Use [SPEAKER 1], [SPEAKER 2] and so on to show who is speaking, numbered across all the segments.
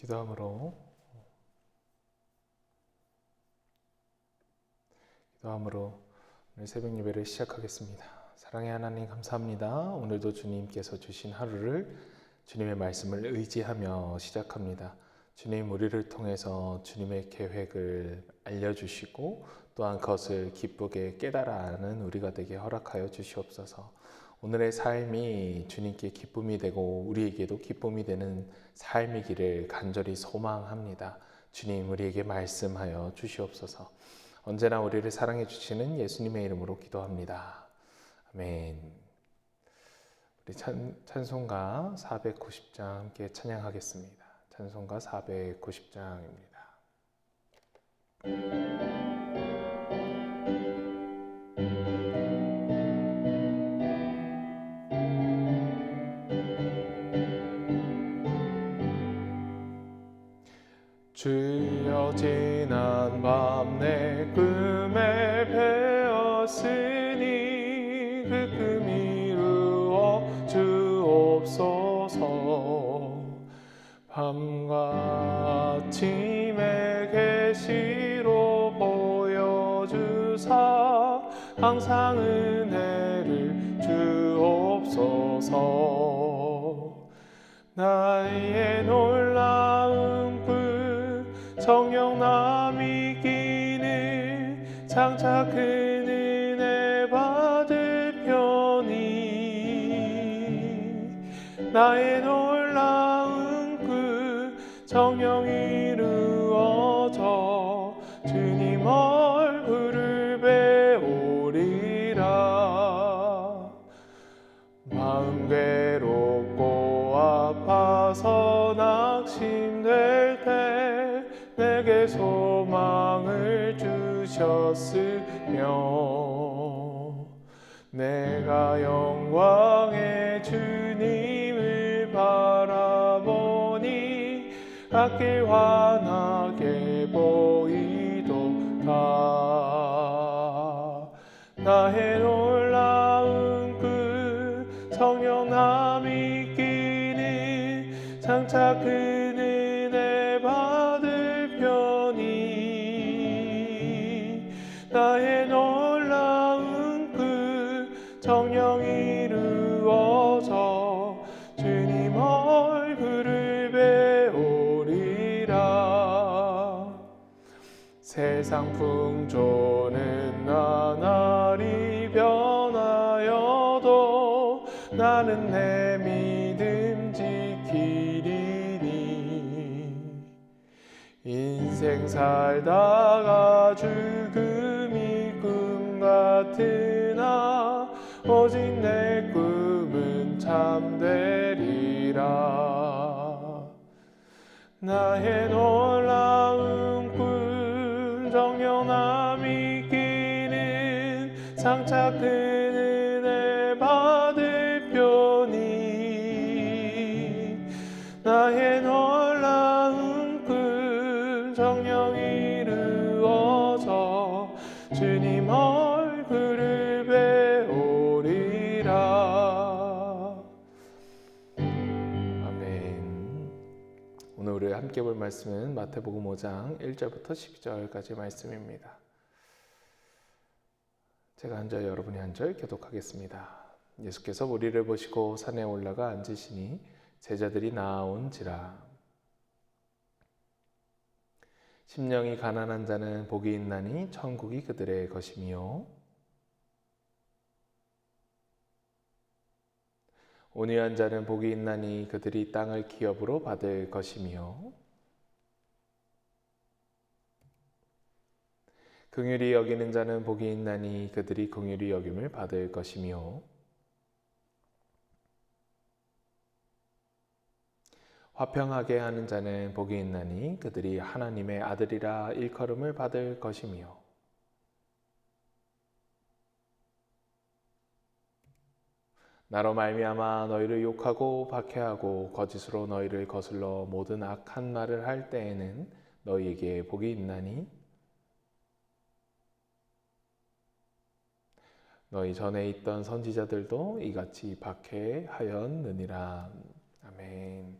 [SPEAKER 1] 기도함으로 오늘 새벽 예배를 시작하겠습니다. 사랑의 하나님 감사합니다. 오늘도 주님께서 주신 하루를 주님의 말씀을 의지하며 시작합니다. 주님, 우리를 통해서 주님의 계획을 알려주시고 또한 그것을 기쁘게 깨달아 아는 우리가 되게 허락하여 주시옵소서. 오늘의 삶이 주님께 기쁨이 되고 우리에게도 기쁨이 되는 삶이기를 간절히 소망합니다. 주님, 우리에게 말씀하여 주시옵소서. 언제나 우리를 사랑해 주시는 예수님의 이름으로 기도합니다. 아멘. 우리 찬송가 490장 함께 찬양하겠습니다. 찬송가 490장입니다. 주여, 지난 밤 내 꿈에 배었으니 그 꿈 이루어 주옵소서. 밤과 아침에 계시로 보여주사 항상 은혜를 주옵소서. 나의 놀라운 성령 남이기는 장차 그 은혜 받을 편이 나의 놀라운 성령 이루어져 주님 얼굴을 배우리라. 마음 괴롭고 아파서 낙심될 때 내게 소망을 주셨으며 내가 영광의 주님을 바라보니 앞길 환하게 보이도다. 나의 놀라운 성령 남이기는 장차 그 은혜 받을 편이 나의 놀라운 성령 이루어져 주님 얼굴을 배우리라. 세상 풍조는 나날이 변하여도 나는 내 믿음 지키리니. 인생 살다가 죽음이 꿈 같으나 오직 내 꿈은 참되리라. 나의 놀라운 성령 남이기는 장차 그 은혜 받을 편이 나의 놀라운 성령 이루어져 주님 얼굴을 배우리라. 아멘. 오늘 우리 함께 볼 말씀은 마태복음 5장 1절부터 12절까지 말씀입니다. 제가 한 절, 여러분이 한 절 교독하겠습니다. 예수께서 우리를 보시고 산에 올라가 앉으시니 제자들이 나아온지라. 심령이 가난한 자는 복이 있나니 천국이 그들의 것이며 온유한 자는 복이 있나니 그들이 땅을 기업으로 받을 것이며 긍휼히 여기는 자는 복이 있나니 그들이 긍휼히 여김을 받을 것이며 화평하게 하는 자는 복이 있나니 그들이 하나님의 아들이라 일컬음을 받을 것이며 나로 말미암아 너희를 욕하고 박해하고 거짓으로 너희를 거슬러 모든 악한 말을 할 때에는 너희에게 복이 있나니 너희 전에 있던 선지자들도 이같이 박해하였느니라. 아멘.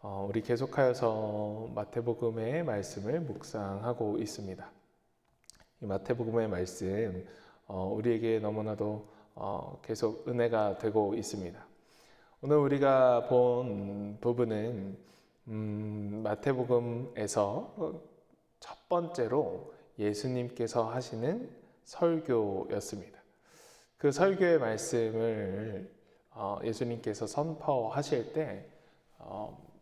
[SPEAKER 1] 우리 계속하여서 마태복음의 말씀을 묵상하고 있습니다. 이 마태복음의 말씀 우리에게 너무나도 계속 은혜가 되고 있습니다. 오늘 우리가 본 부분은 마태복음에서 첫 번째로 예수님께서 하시는 설교였습니다. 그 설교의 말씀을 예수님께서 선포하실 때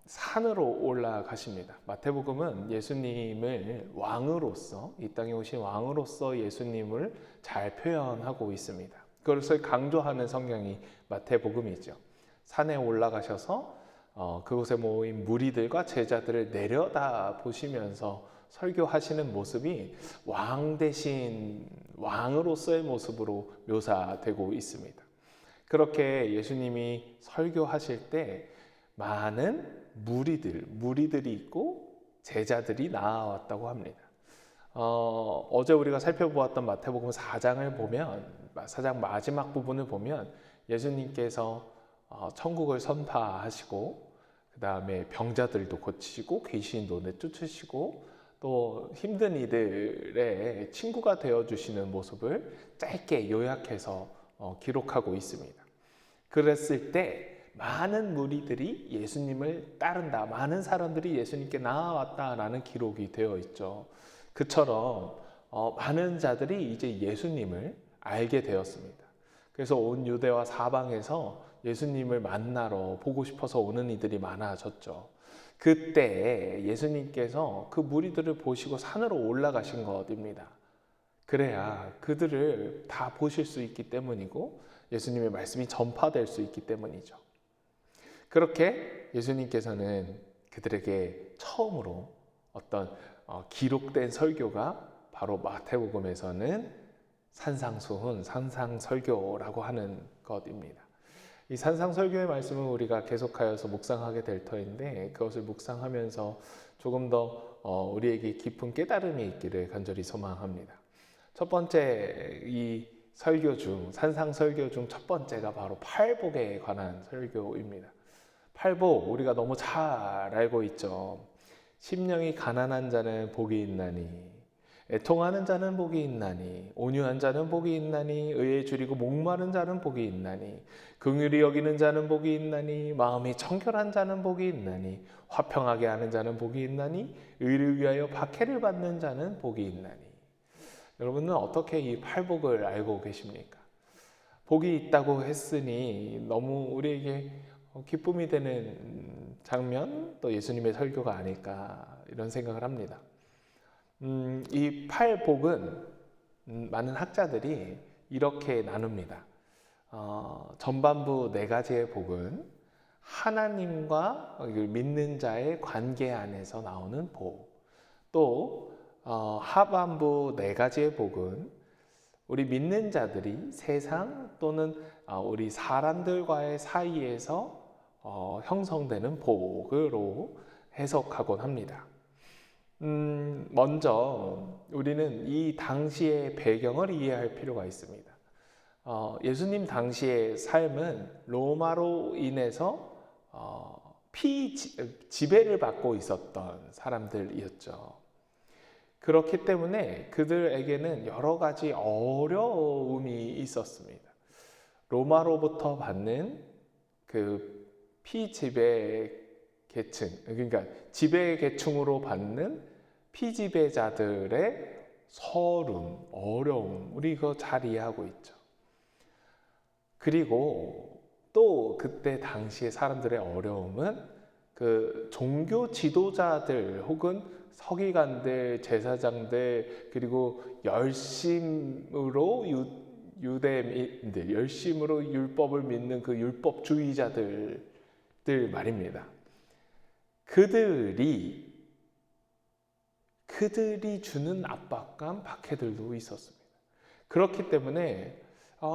[SPEAKER 1] 산으로 올라가십니다. 마태복음은 예수님을 왕으로서, 이 땅에 오신 왕으로서 예수님을 잘 표현하고 있습니다. 그것을 강조하는 성경이 마태복음이죠. 산에 올라가셔서 그곳에 모인 무리들과 제자들을 내려다 보시면서 설교하시는 모습이 왕 대신 왕으로서의 모습으로 묘사되고 있습니다. 그렇게 예수님이 설교하실 때 많은 무리들이 있고 제자들이 나왔다고 합니다. 어제 우리가 살펴보았던 마태복음 4장을 보면, 4장 마지막 부분을 보면 예수님께서 천국을 선포하시고 그 다음에 병자들도 고치시고 귀신도 내쫓으시고 또 힘든 이들의 친구가 되어주시는 모습을 짧게 요약해서 기록하고 있습니다. 그랬을 때 많은 무리들이 예수님을 따른다, 많은 사람들이 예수님께 나아왔다라는 기록이 되어 있죠. 그처럼 많은 자들이 이제 예수님을 알게 되었습니다. 그래서 온 유대와 사방에서 예수님을 만나러 보고 싶어서 오는 이들이 많아졌죠. 그때 예수님께서 그 무리들을 보시고 산으로 올라가신 것입니다. 그래야 그들을 다 보실 수 있기 때문이고 예수님의 말씀이 전파될 수 있기 때문이죠. 그렇게 예수님께서는 그들에게 처음으로 어떤 기록된 설교가 바로 마태복음에서는 산상수훈, 산상설교라고 하는 것입니다. 이 산상설교의 말씀은 우리가 계속하여서 묵상하게 될 터인데 그것을 묵상하면서 조금 더 우리에게 깊은 깨달음이 있기를 간절히 소망합니다. 첫 번째 이 설교 중, 산상설교 중 첫 번째가 바로 팔복에 관한 설교입니다. 팔복 우리가 너무 잘 알고 있죠. 심령이 가난한 자는 복이 있나니, 애통하는 자는 복이 있나니, 온유한 자는 복이 있나니, 의에 줄이고 목마른 자는 복이 있나니, 긍휼히 여기는 자는 복이 있나니, 마음이 청결한 자는 복이 있나니, 화평하게 하는 자는 복이 있나니, 의를 위하여 박해를 받는 자는 복이 있나니. 여러분은 어떻게 이 팔복을 알고 계십니까? 복이 있다고 했으니 너무 우리에게 기쁨이 되는 장면, 또 예수님의 설교가 아닐까 이런 생각을 합니다. 이 팔복은 많은 학자들이 이렇게 나눕니다. 전반부 네 가지의 복은 하나님과 믿는 자의 관계 안에서 나오는 복, 또 하반부 네 가지의 복은 우리 믿는 자들이 세상 또는 우리 사람들과의 사이에서 형성되는 복으로 해석하곤 합니다. 먼저 우리는 이 당시의 배경을 이해할 필요가 있습니다. 예수님 당시의 삶은 로마로 인해서 지배를 받고 있었던 사람들이었죠. 그렇기 때문에 그들에게는 여러 가지 어려움이 있었습니다. 로마로부터 받는 그 피지배 계층, 그러니까 지배 계층으로 받는 피지배자들의 서름, 어려움, 우리 이거 잘 이해하고 있죠. 그리고 또 그때 당시의 사람들의 어려움은 그 종교 지도자들 혹은 서기관들, 제사장들, 그리고 열심으로 유대인들, 열심으로 율법을 믿는 그 율법주의자들 말입니다. 그들이 주는 압박감, 박해들도 있었습니다. 그렇기 때문에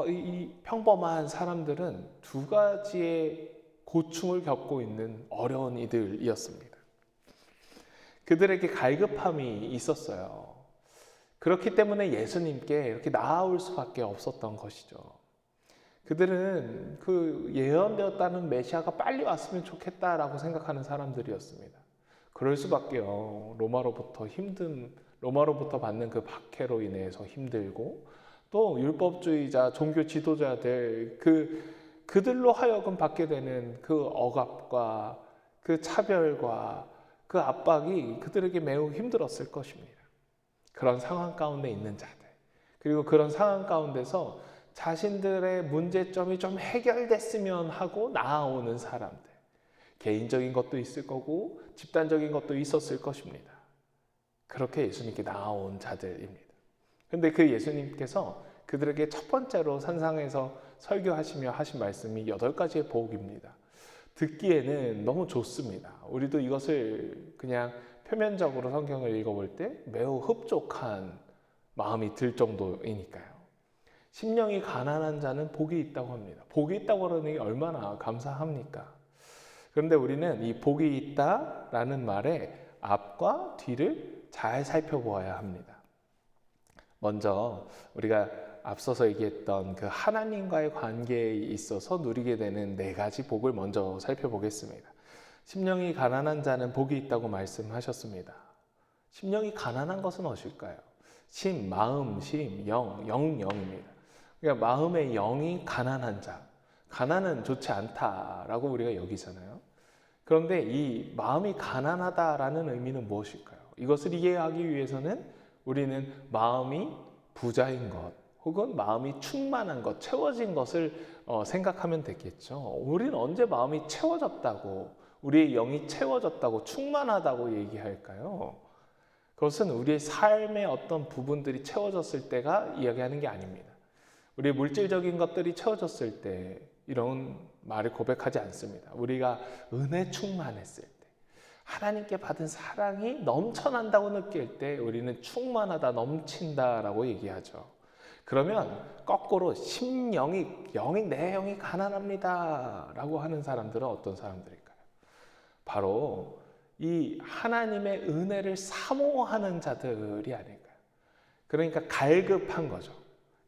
[SPEAKER 1] 이 평범한 사람들은 두 가지의 고충을 겪고 있는 어려운 이들이었습니다. 그들에게 갈급함이 있었어요. 그렇기 때문에 예수님께 이렇게 나아올 수밖에 없었던 것이죠. 그들은 그 예언되었다는 메시아가 빨리 왔으면 좋겠다라고 생각하는 사람들이었습니다. 그럴 수밖에요. 로마로부터 받는 그 박해로 인해서 힘들고, 또 율법주의자 종교 지도자들 그들로 하여금 받게 되는 그 억압과 그 차별과 그 압박이 그들에게 매우 힘들었을 것입니다. 그런 상황 가운데 있는 자들, 그리고 그런 상황 가운데서 자신들의 문제점이 좀 해결됐으면 하고 나아오는 사람들, 개인적인 것도 있을 거고 집단적인 것도 있었을 것입니다. 그렇게 예수님께 나아온 자들입니다. 그런데 그 예수님께서 그들에게 첫 번째로 산상에서 설교하시며 하신 말씀이 8가지의 복입니다. 듣기에는 너무 좋습니다. 우리도 이것을 그냥 표면적으로 성경을 읽어볼 때 매우 흡족한 마음이 들 정도이니까요. 심령이 가난한 자는 복이 있다고 합니다. 복이 있다고 그러는 게 얼마나 감사합니까? 그런데 우리는 이 복이 있다라는 말의 앞과 뒤를 잘 살펴보아야 합니다. 먼저 우리가 앞서서 얘기했던 그 하나님과의 관계에 있어서 누리게 되는 4가지 복을 먼저 살펴보겠습니다. 심령이 가난한 자는 복이 있다고 말씀하셨습니다. 심령이 가난한 것은 무엇일까요? 심, 마음, 심, 영입니다. 그러니까 마음의 영이 가난한 자. 가난은 좋지 않다라고 우리가 여기잖아요. 그런데 이 마음이 가난하다라는 의미는 무엇일까요? 이것을 이해하기 위해서는 우리는 마음이 부자인 것, 혹은 마음이 충만한 것, 채워진 것을 생각하면 되겠죠. 우리는 언제 마음이 채워졌다고, 우리의 영이 채워졌다고, 충만하다고 얘기할까요? 그것은 우리의 삶의 어떤 부분들이 채워졌을 때가 이야기하는 게 아닙니다. 우리의 물질적인 것들이 채워졌을 때 이런 말을 고백하지 않습니다. 우리가 은혜 충만했을 때, 하나님께 받은 사랑이 넘쳐난다고 느낄 때 우리는 충만하다, 넘친다라고 얘기하죠. 그러면 거꾸로 내 영이 가난합니다 라고 하는 사람들은 어떤 사람들일까요? 바로 이 하나님의 은혜를 사모하는 자들이 아닐까요? 그러니까 갈급한 거죠.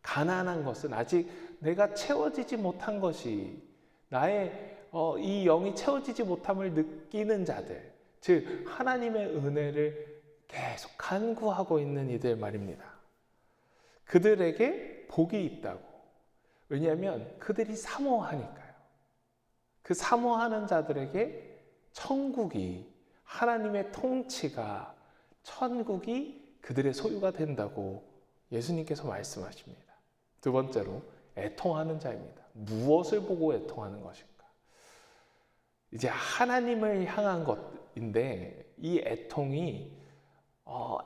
[SPEAKER 1] 가난한 것은 아직 내가 채워지지 못한 것이, 나의 이 영이 채워지지 못함을 느끼는 자들, 즉 하나님의 은혜를 계속 간구하고 있는 이들 말입니다. 그들에게 복이 있다고. 왜냐하면 그들이 사모하니까요. 그 사모하는 자들에게 천국이, 하나님의 통치가, 천국이 그들의 소유가 된다고 예수님께서 말씀하십니다. 두 번째로 애통하는 자입니다. 무엇을 보고 애통하는 것인가? 이제 하나님을 향한 것인데 이 애통이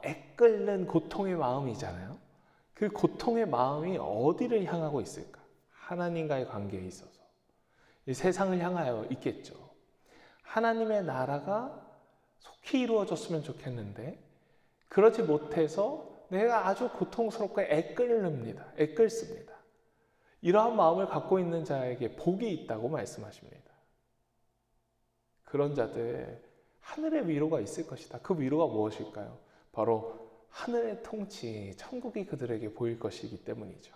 [SPEAKER 1] 애끓는 고통의 마음이잖아요. 그 고통의 마음이 어디를 향하고 있을까? 하나님과의 관계에 있어서 이 세상을 향하여 있겠죠. 하나님의 나라가 속히 이루어졌으면 좋겠는데 그러지 못해서 내가 아주 고통스럽게 애끓습니다. 이러한 마음을 갖고 있는 자에게 복이 있다고 말씀하십니다. 그런 자들 하늘의 위로가 있을 것이다. 그 위로가 무엇일까요? 바로 하늘의 통치, 천국이 그들에게 보일 것이기 때문이죠.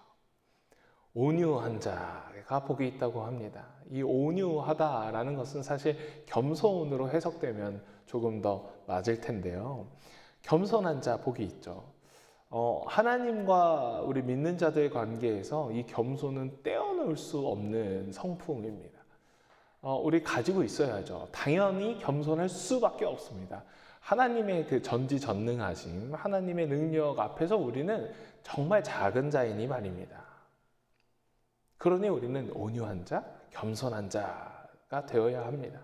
[SPEAKER 1] 온유한 자가 복이 있다고 합니다. 이 온유하다라는 것은 사실 겸손으로 해석되면 조금 더 맞을 텐데요. 겸손한 자 복이 있죠. 하나님과 우리 믿는 자들의 관계에서 이 겸손은 떼어놓을 수 없는 성품입니다. 우리 가지고 있어야죠. 당연히 겸손할 수밖에 없습니다. 하나님의 그 전지전능하심, 하나님의 능력 앞에서 우리는 정말 작은 자이니 말입니다. 그러니 우리는 온유한 자, 겸손한 자가 되어야 합니다.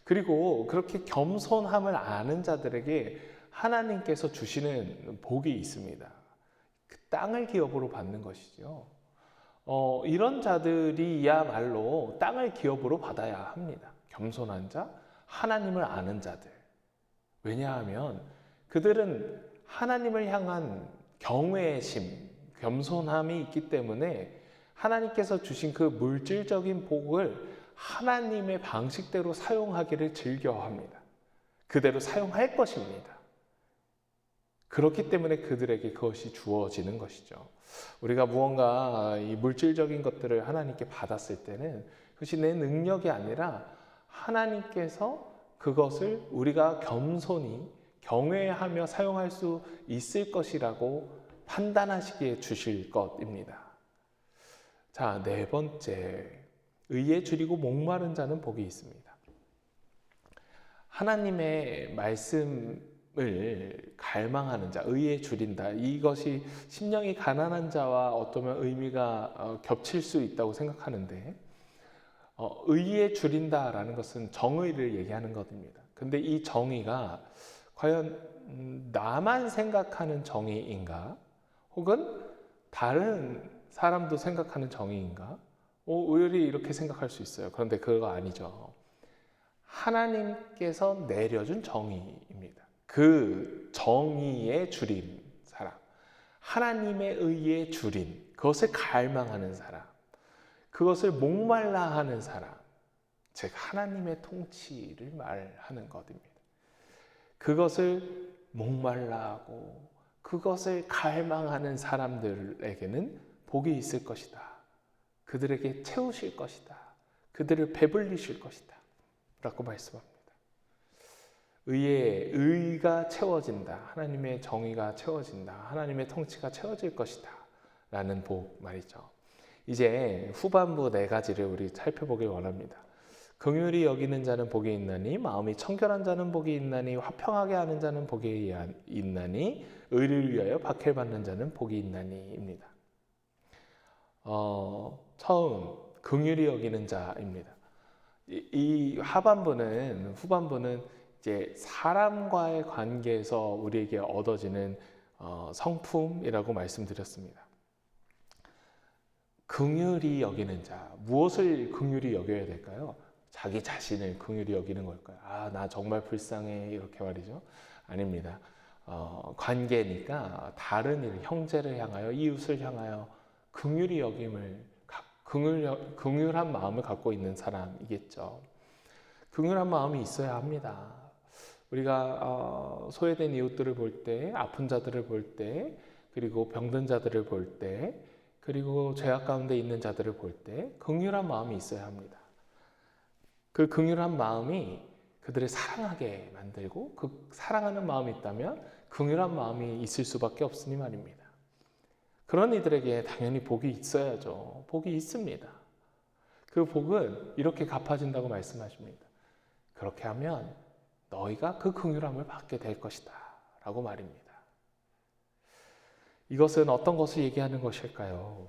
[SPEAKER 1] 그리고 그렇게 겸손함을 아는 자들에게 하나님께서 주시는 복이 있습니다. 그 땅을 기업으로 받는 것이죠. 이런 자들이야말로 땅을 기업으로 받아야 합니다. 겸손한 자, 하나님을 아는 자들. 왜냐하면 그들은 하나님을 향한 경외심, 겸손함이 있기 때문에 하나님께서 주신 그 물질적인 복을 하나님의 방식대로 사용하기를 즐겨합니다. 그대로 사용할 것입니다. 그렇기 때문에 그들에게 그것이 주어지는 것이죠. 우리가 무언가 이 물질적인 것들을 하나님께 받았을 때는 그것이 내 능력이 아니라 하나님께서 그것을 우리가 겸손히 경외하며 사용할 수 있을 것이라고 판단하시기에 주실 것입니다. 자, 네 번째, 의에 줄이고 목마른 자는 복이 있습니다. 하나님의 말씀을 갈망하는 자, 의에 줄인다. 이것이 심령이 가난한 자와 어떠면 의미가 겹칠 수 있다고 생각하는데, 의에 줄인다라는 것은 정의를 얘기하는 것입니다. 근데 이 정의가 과연 나만 생각하는 정의인가? 혹은 다른 사람도 생각하는 정의인가? 의외로 이렇게 생각할 수 있어요. 그런데 그거 아니죠. 하나님께서 내려준 정의입니다. 그 정의에 줄인 사람, 하나님의 의에 줄인, 그것을 갈망하는 사람, 그것을 목말라 하는 사람, 즉 하나님의 통치를 말하는 것입니다. 그것을 목말라 하고 그것을 갈망하는 사람들에게는 복이 있을 것이다. 그들에게 채우실 것이다. 그들을 배불리실 것이다. 라고 말씀합니다. 의가 채워진다. 하나님의 정의가 채워진다. 하나님의 통치가 채워질 것이다. 라는 복 말이죠. 이제 후반부 네 가지를 우리 살펴보길 원합니다. 긍휼히 여기는 자는 복이 있나니, 마음이 청결한 자는 복이 있나니, 화평하게 하는 자는 복이 있나니, 의를 위하여 박해받는 자는 복이 있나니입니다. 처음 긍휼히 여기는 자입니다. 이 후반부는 이제 사람과의 관계에서 우리에게 얻어지는 성품이라고 말씀드렸습니다. 긍휼히 여기는 자, 무엇을 긍휼히 여겨야 될까요? 자기 자신을 긍휼히 여기는 걸까요? 나 정말 불쌍해, 이렇게 말이죠. 아닙니다. 관계니까 다른 일, 형제를 향하여, 이웃을 향하여 긍휼히 여김을, 긍휼한 마음을 갖고 있는 사람이겠죠. 긍휼한 마음이 있어야 합니다. 우리가 소외된 이웃들을 볼 때, 아픈 자들을 볼 때, 그리고 병든 자들을 볼 때, 그리고 죄악 가운데 있는 자들을 볼 때 긍휼한 마음이 있어야 합니다. 그 긍휼한 마음이 그들을 사랑하게 만들고, 그 사랑하는 마음이 있다면 긍휼한 마음이 있을 수밖에 없으니 말입니다. 그런 이들에게 당연히 복이 있어야죠. 복이 있습니다. 그 복은 이렇게 갚아진다고 말씀하십니다. 그렇게 하면 너희가 그 긍휼함을 받게 될 것이다 라고 말입니다. 이것은 어떤 것을 얘기하는 것일까요?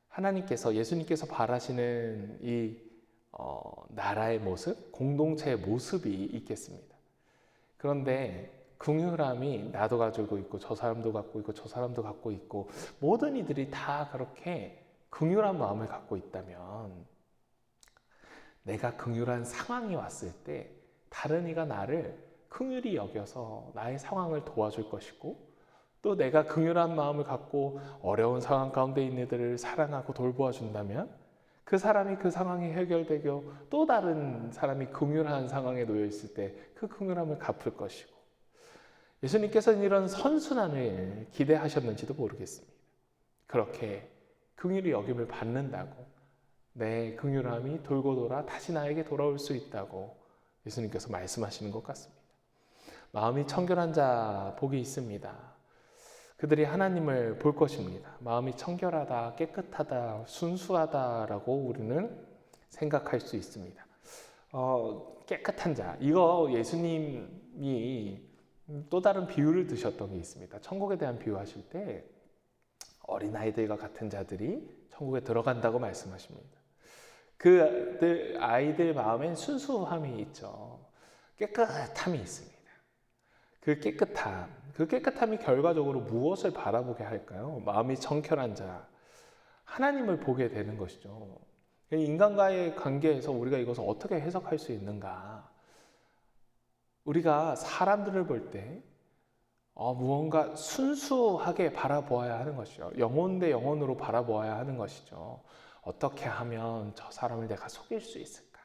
[SPEAKER 1] 하나님께서, 예수님께서 바라시는 이 나라의 모습, 공동체의 모습이 있겠습니다. 그런데 긍휼함이 나도 가지고 있고 저 사람도 갖고 있고 저 사람도 갖고 있고 모든 이들이 다 그렇게 긍휼한 마음을 갖고 있다면, 내가 긍휼한 상황이 왔을 때 다른 이가 나를 긍휼히 여겨서 나의 상황을 도와줄 것이고, 또 내가 긍휼한 마음을 갖고 어려운 상황 가운데 있는 이들을 사랑하고 돌보아 준다면 그 사람이 그 상황이 해결되고 또 다른 사람이 긍휼한 상황에 놓여 있을 때 그 긍휼함을 갚을 것이고, 예수님께서는 이런 선순환을 기대하셨는지도 모르겠습니다. 그렇게 긍휼히 여김을 받는다고 내 긍휼함이 돌고 돌아 다시 나에게 돌아올 수 있다고 예수님께서 말씀하시는 것 같습니다. 마음이 청결한 자 복이 있습니다. 그들이 하나님을 볼 것입니다. 마음이 청결하다, 깨끗하다, 순수하다라고 우리는 생각할 수 있습니다. 깨끗한 자, 이거 예수님이 또 다른 비유를 드셨던 게 있습니다. 천국에 대한 비유하실 때 어린아이들과 같은 자들이 천국에 들어간다고 말씀하십니다. 그 아이들 마음엔 순수함이 있죠. 깨끗함이 있습니다. 그 깨끗함이 결과적으로 무엇을 바라보게 할까요? 마음이 청결한 자, 하나님을 보게 되는 것이죠. 인간과의 관계에서 우리가 이것을 어떻게 해석할 수 있는가? 우리가 사람들을 볼 때 무언가 순수하게 바라보아야 하는 것이죠. 영혼 대 영혼으로 바라보아야 하는 것이죠. 어떻게 하면 저 사람을 내가 속일 수 있을까?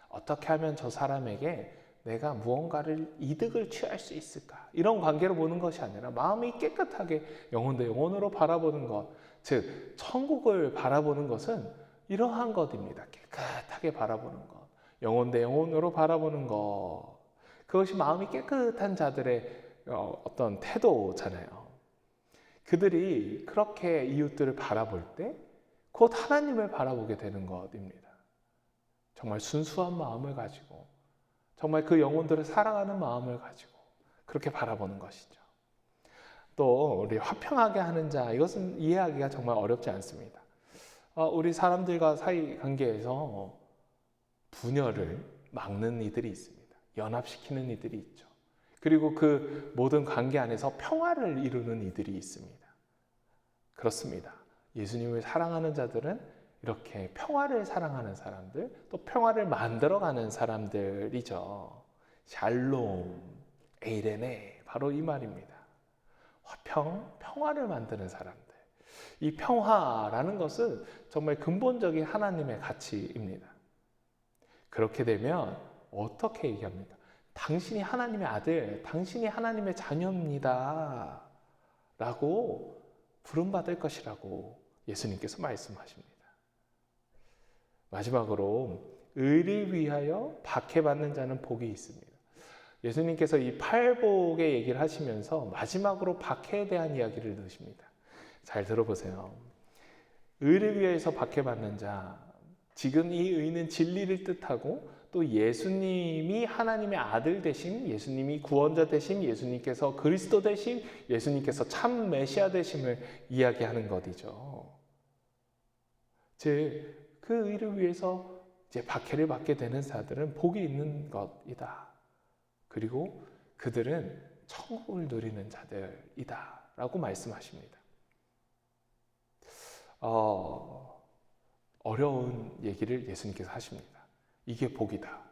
[SPEAKER 1] 어떻게 하면 저 사람에게 내가 무언가를 이득을 취할 수 있을까? 이런 관계로 보는 것이 아니라 마음이 깨끗하게 영혼 대 영혼으로 바라보는 것, 즉 천국을 바라보는 것은 이러한 것입니다. 깨끗하게 바라보는 것, 영혼 대 영혼으로 바라보는 것, 그것이 마음이 깨끗한 자들의 어떤 태도잖아요. 그들이 그렇게 이웃들을 바라볼 때 곧 하나님을 바라보게 되는 것입니다. 정말 순수한 마음을 가지고 정말 그 영혼들을 사랑하는 마음을 가지고 그렇게 바라보는 것이죠. 또 우리 화평하게 하는 자, 이것은 이해하기가 정말 어렵지 않습니다. 우리 사람들과 사이 관계에서 분열을 막는 이들이 있습니다. 연합시키는 이들이 있죠. 그리고 그 모든 관계 안에서 평화를 이루는 이들이 있습니다. 그렇습니다. 예수님을 사랑하는 자들은 이렇게 평화를 사랑하는 사람들, 또 평화를 만들어가는 사람들이죠. 샬롬, 에이레네, 바로 이 말입니다. 화평, 평화를 만드는 사람들. 이 평화라는 것은 정말 근본적인 하나님의 가치입니다. 그렇게 되면 어떻게 얘기합니까? 당신이 하나님의 아들, 당신이 하나님의 자녀입니다. 라고 부름받을 것이라고 예수님께서 말씀하십니다. 마지막으로 의를 위하여 박해받는 자는 복이 있습니다. 예수님께서 이 팔복의 얘기를 하시면서 마지막으로 박해에 대한 이야기를 넣으십니다. 잘 들어보세요. 의를 위해서 박해받는 자, 지금 이 의는 진리를 뜻하고 또 예수님이 하나님의 아들 되심, 예수님이 구원자 되심, 예수님께서 그리스도 되심, 예수님께서 참 메시아 되심을 이야기하는 것이죠. 즉 그 의를 위해서 이제 박해를 받게 되는 자들은 복이 있는 것이다. 그리고 그들은 천국을 누리는 자들이다. 라고 말씀하십니다. 어려운 얘기를 예수님께서 하십니다. 이게 복이다.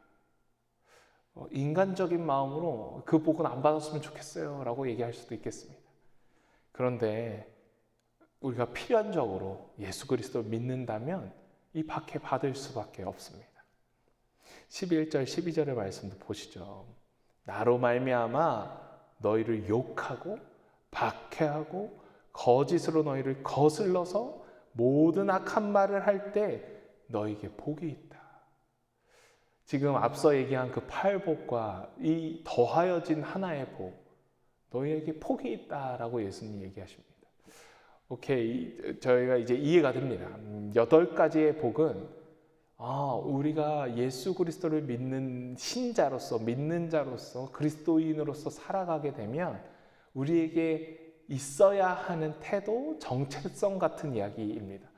[SPEAKER 1] 인간적인 마음으로 그 복은 안 받았으면 좋겠어요. 라고 얘기할 수도 있겠습니다. 그런데 우리가 필연적으로 예수 그리스도를 믿는다면 이 박해 받을 수밖에 없습니다. 11절 12절의 말씀도 보시죠. 나로 말미암아 너희를 욕하고 박해하고 거짓으로 너희를 거슬러서 모든 악한 말을 할 때 너희에게 복이 있다. 지금 앞서 얘기한 그 팔복과 이 더하여진 하나의 복, 너희에게 복이 있다라고 예수님이 얘기하십니다. 오케이, 저희가 이제 이해가 됩니다. 8가지의 복은 우리가 예수 그리스도를 믿는 신자로서, 믿는 자로서, 그리스도인으로서 살아가게 되면 우리에게 있어야 하는 태도, 정체성 같은 이야기입니다.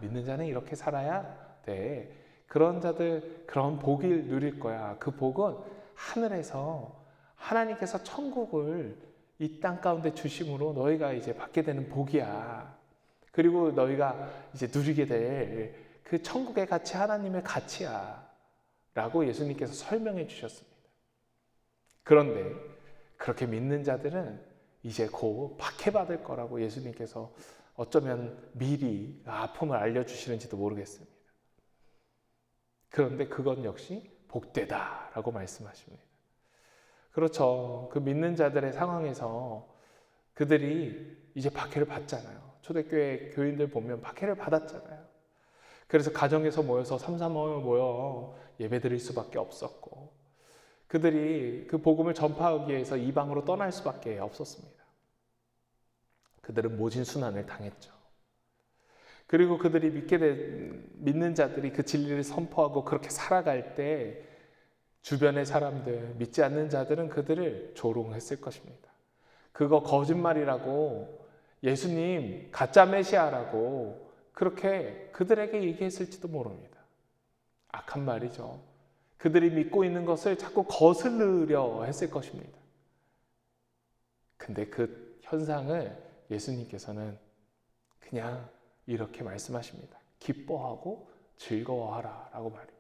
[SPEAKER 1] 믿는 자는 이렇게 살아야 돼. 그런 자들, 그런 복을 누릴 거야. 그 복은 하늘에서 하나님께서 천국을 이 땅 가운데 주심으로 너희가 이제 받게 되는 복이야. 그리고 너희가 이제 누리게 될 그 천국의 가치, 하나님의 가치야. 라고 예수님께서 설명해 주셨습니다. 그런데 그렇게 믿는 자들은 이제 곧 박해받을 거라고 예수님께서 어쩌면 미리 아픔을 알려주시는지도 모르겠습니다. 그런데 그건 역시 복되다라고 말씀하십니다. 그렇죠. 그 믿는 자들의 상황에서 그들이 이제 박해를 받잖아요. 초대교회 교인들 보면 박해를 받았잖아요. 그래서 가정에서 모여서 삼삼오오 모여 예배드릴 수밖에 없었고 그들이 그 복음을 전파하기 위해서 이방으로 떠날 수밖에 없었습니다. 그들은 모진순환을 당했죠. 그리고 그들이 믿는 자들이 그 진리를 선포하고 그렇게 살아갈 때 주변의 사람들, 믿지 않는 자들은 그들을 조롱했을 것입니다. 그거 거짓말이라고, 예수님 가짜 메시아라고 그렇게 그들에게 얘기했을지도 모릅니다. 악한 말이죠. 그들이 믿고 있는 것을 자꾸 거스르려 했을 것입니다. 근데 그 현상을 예수님께서는 그냥 이렇게 말씀하십니다. 기뻐하고 즐거워하라 라고 말입니다.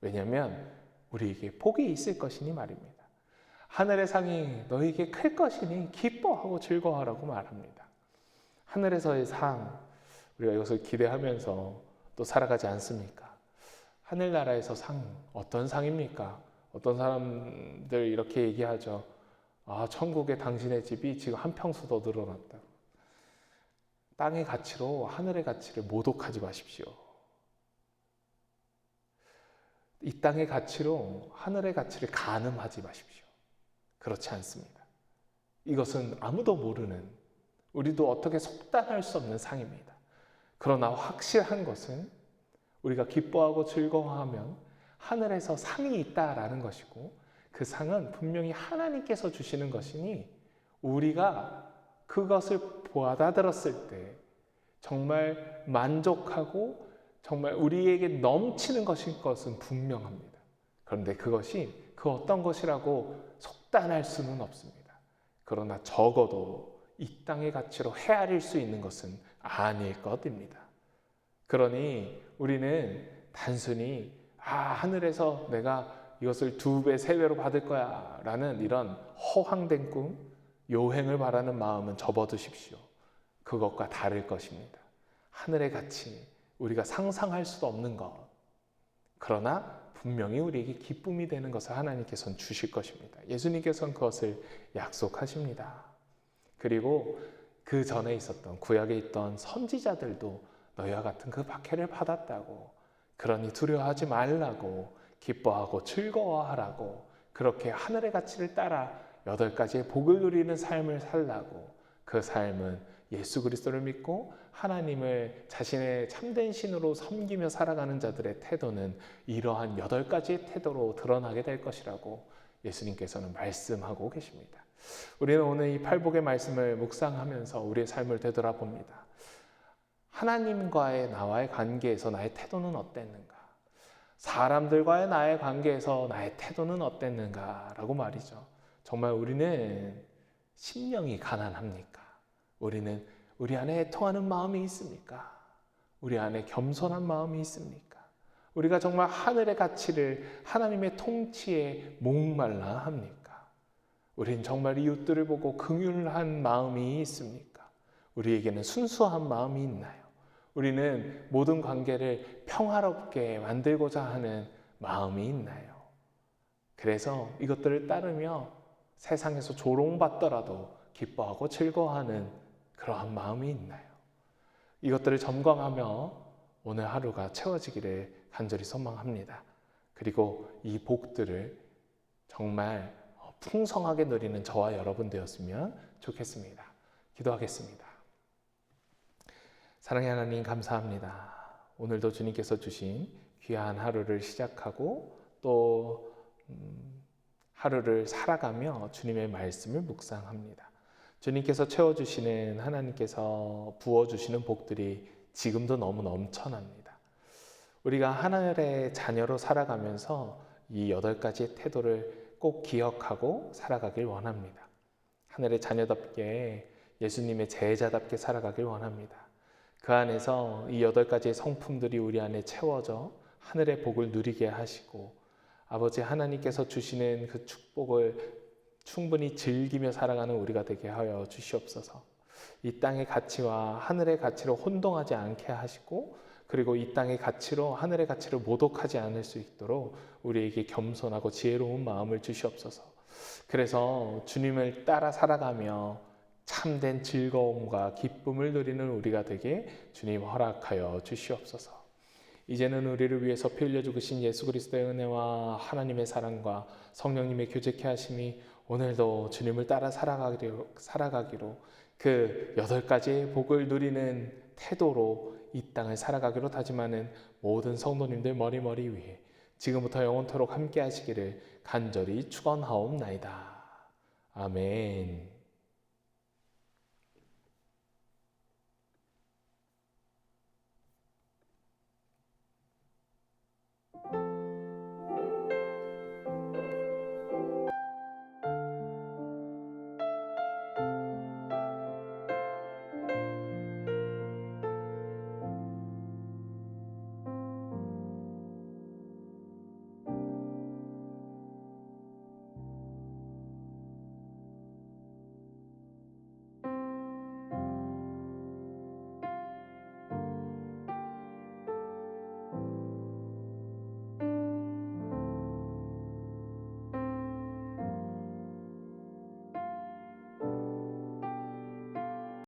[SPEAKER 1] 왜냐하면 우리에게 복이 있을 것이니 말입니다. 하늘의 상이 너희에게 클 것이니 기뻐하고 즐거워하라고 말합니다. 하늘에서의 상, 우리가 이것을 기대하면서 또 살아가지 않습니까? 하늘나라에서 상, 어떤 상입니까? 어떤 사람들 이렇게 얘기하죠. 천국에 당신의 집이 지금 한 평수 더 늘어났다. 땅의 가치로 하늘의 가치를 모독하지 마십시오. 이 땅의 가치로 하늘의 가치를 가늠하지 마십시오. 그렇지 않습니다. 이것은 아무도 모르는, 우리도 어떻게 속단할 수 없는 상입니다. 그러나 확실한 것은 우리가 기뻐하고 즐거워하면 하늘에서 상이 있다라는 것이고, 그 상은 분명히 하나님께서 주시는 것이니 우리가 그것을 받아들었을 때 정말 만족하고 정말 우리에게 넘치는 것은 분명합니다. 그런데 그것이 그 어떤 것이라고 속단할 수는 없습니다. 그러나 적어도 이 땅의 가치로 헤아릴 수 있는 것은 아닐 것입니다. 그러니 우리는 단순히 하늘에서 내가 이것을 2배, 3배로 받을 거야 라는 이런 허황된 꿈, 요행을 바라는 마음은 접어두십시오. 그것과 다를 것입니다. 하늘의 가치, 우리가 상상할 수도 없는 것, 그러나 분명히 우리에게 기쁨이 되는 것을 하나님께서는 주실 것입니다. 예수님께서는 그것을 약속하십니다. 그리고 그 전에 있었던, 구약에 있던 선지자들도 너희와 같은 그 박해를 받았다고, 그러니 두려워하지 말라고, 기뻐하고 즐거워하라고, 그렇게 하늘의 가치를 따라 8가지의 복을 누리는 삶을 살라고, 그 삶은 예수 그리스도를 믿고 하나님을 자신의 참된 신으로 섬기며 살아가는 자들의 태도는 이러한 8가지의 태도로 드러나게 될 것이라고 예수님께서는 말씀하고 계십니다. 우리는 오늘 이 팔복의 말씀을 묵상하면서 우리의 삶을 되돌아봅니다. 하나님과의 나와의 관계에서 나의 태도는 어땠는가? 사람들과의 나의 관계에서 나의 태도는 어땠는가? 라고 말이죠. 정말 우리는 심령이 가난합니까? 우리는 우리 안에 애통하는 마음이 있습니까? 우리 안에 겸손한 마음이 있습니까? 우리가 정말 하늘의 가치를, 하나님의 통치에 목말라 합니까? 우린 정말 이웃들을 보고 긍휼한 마음이 있습니까? 우리에게는 순수한 마음이 있나요? 우리는 모든 관계를 평화롭게 만들고자 하는 마음이 있나요? 그래서 이것들을 따르며 세상에서 조롱받더라도 기뻐하고 즐거워하는 그러한 마음이 있나요? 이것들을 점검하며 오늘 하루가 채워지기를 간절히 소망합니다. 그리고 이 복들을 정말 풍성하게 누리는 저와 여러분 되었으면 좋겠습니다. 기도하겠습니다. 사랑의 하나님, 감사합니다. 오늘도 주님께서 주신 귀한 하루를 시작하고 또 하루를 살아가며 주님의 말씀을 묵상합니다. 주님께서 채워주시는, 하나님께서 부어주시는 복들이 지금도 너무 넘쳐납니다. 우리가 하늘의 자녀로 살아가면서 이 8가지의 태도를 꼭 기억하고 살아가길 원합니다. 하늘의 자녀답게, 예수님의 제자답게 살아가길 원합니다. 그 안에서 이 8가지의 성품들이 우리 안에 채워져 하늘의 복을 누리게 하시고, 아버지 하나님께서 주시는 그 축복을 충분히 즐기며 살아가는 우리가 되게 하여 주시옵소서. 이 땅의 가치와 하늘의 가치로 혼동하지 않게 하시고, 그리고 이 땅의 가치로 하늘의 가치를 모독하지 않을 수 있도록 우리에게 겸손하고 지혜로운 마음을 주시옵소서. 그래서 주님을 따라 살아가며 참된 즐거움과 기쁨을 누리는 우리가 되게 주님 허락하여 주시옵소서. 이제는 우리를 위해서 피 흘려 죽으신 예수 그리스도의 은혜와 하나님의 사랑과 성령님의 교제케 하심이 오늘도 주님을 따라 살아가기로 그 8가지의 복을 누리는 태도로 이 땅을 살아가기로 다짐하는 모든 성도님들 머리 위에 지금부터 영원토록 함께 하시기를 간절히 축원하옵나이다. 아멘.